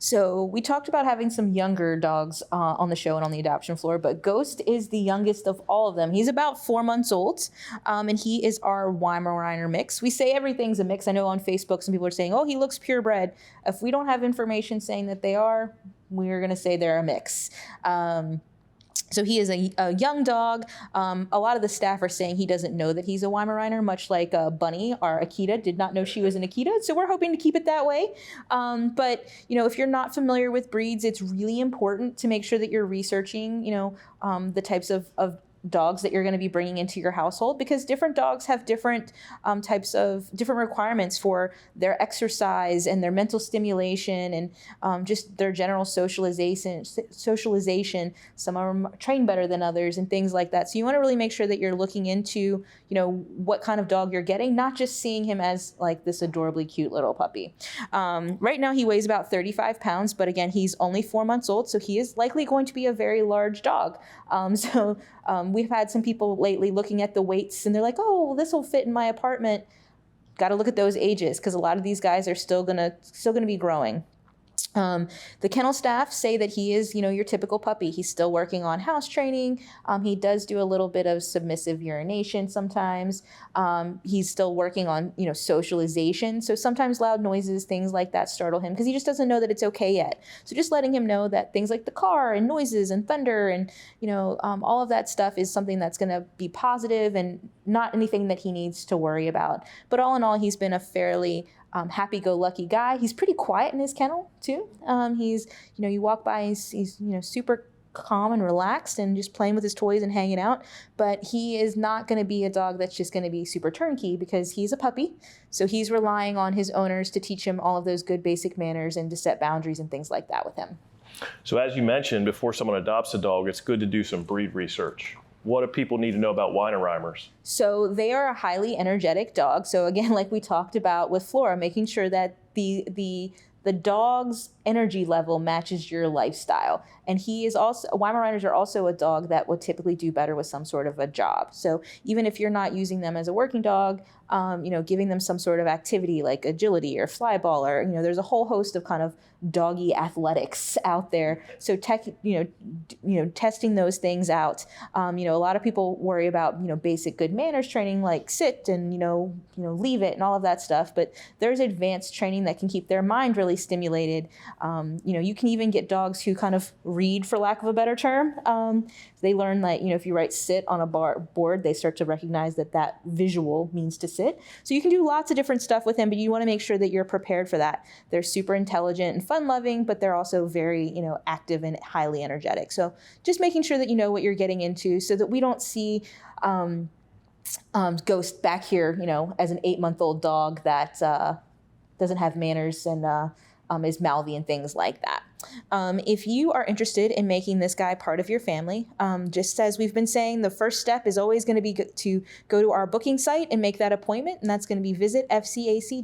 So we talked about having some younger dogs on the show and on the adoption floor, but Ghost is the youngest of all of them. He's about 4 months old, and he is our Weimaraner mix. We say everything's a mix. I know on Facebook some people are saying, oh, he looks purebred. If we don't have information saying that they are, we're going to say they're a mix. So he is a young dog. A lot of the staff are saying he doesn't know that he's a Weimaraner, much like Bunny, our Akita, did not know she was an Akita. So we're hoping to keep it that way. But, if you're not familiar with breeds, it's really important to make sure that you're researching, the types of dogs that you're going to be bringing into your household, because different dogs have different different requirements for their exercise and their mental stimulation and just their general socialization. Some of them train better than others and things like that. So you want to really make sure that you're looking into, what kind of dog you're getting, not just seeing him as like this adorably cute little puppy. Right now he weighs about 35 pounds, but again, he's only 4 months old. So he is likely going to be a very large dog. We've had some people lately looking at the weights and they're like, oh, well, this will fit in my apartment. Got to look at those ages because a lot of these guys are still gonna be growing. The kennel staff say that he is, your typical puppy. He's still working on house training. He does do a little bit of submissive urination sometimes. He's still working on, socialization. So sometimes loud noises, things like that startle him because he just doesn't know that it's okay yet. So just letting him know that things like the car and noises and thunder and, all of that stuff is something that's going to be positive and not anything that he needs to worry about. But all in all, he's been a fairly happy-go-lucky guy. He's pretty quiet in his kennel too. He's, you walk by, he's super calm and relaxed and just playing with his toys and hanging out. But he is not going to be a dog that's just going to be super turnkey because he's a puppy. So he's relying on his owners to teach him all of those good basic manners and to set boundaries and things like that with him. So as you mentioned, before someone adopts a dog, it's good to do some breed research. What do people need to know about Weimaraners? So they are a highly energetic dog. So again, like we talked about with Flora, making sure that the dog's energy level matches your lifestyle. And Weimaraners are also a dog that would typically do better with some sort of a job. So even if you're not using them as a working dog, giving them some sort of activity like agility or fly ball or, there's a whole host of kind of doggy athletics out there. So testing those things out. A lot of people worry about, basic good manners training like sit and, leave it and all of that stuff. But there's advanced training that can keep their mind really stimulated. You can even get dogs who kind of read, for lack of a better term. They learn that, if you write sit on a board, they start to recognize that visual means to sit. So you can do lots of different stuff with them, but you want to make sure that you're prepared for that. They're super intelligent and fun-loving, but they're also very, active and highly energetic. So just making sure that you know what you're getting into so that we don't see Ghost back here, as an 8-month-old dog that doesn't have manners and is mouthy and things like that. If you are interested in making this guy part of your family, just as we've been saying, the first step is always going to be to go to our booking site and make that appointment, and that's going to be visitfcac.as.me.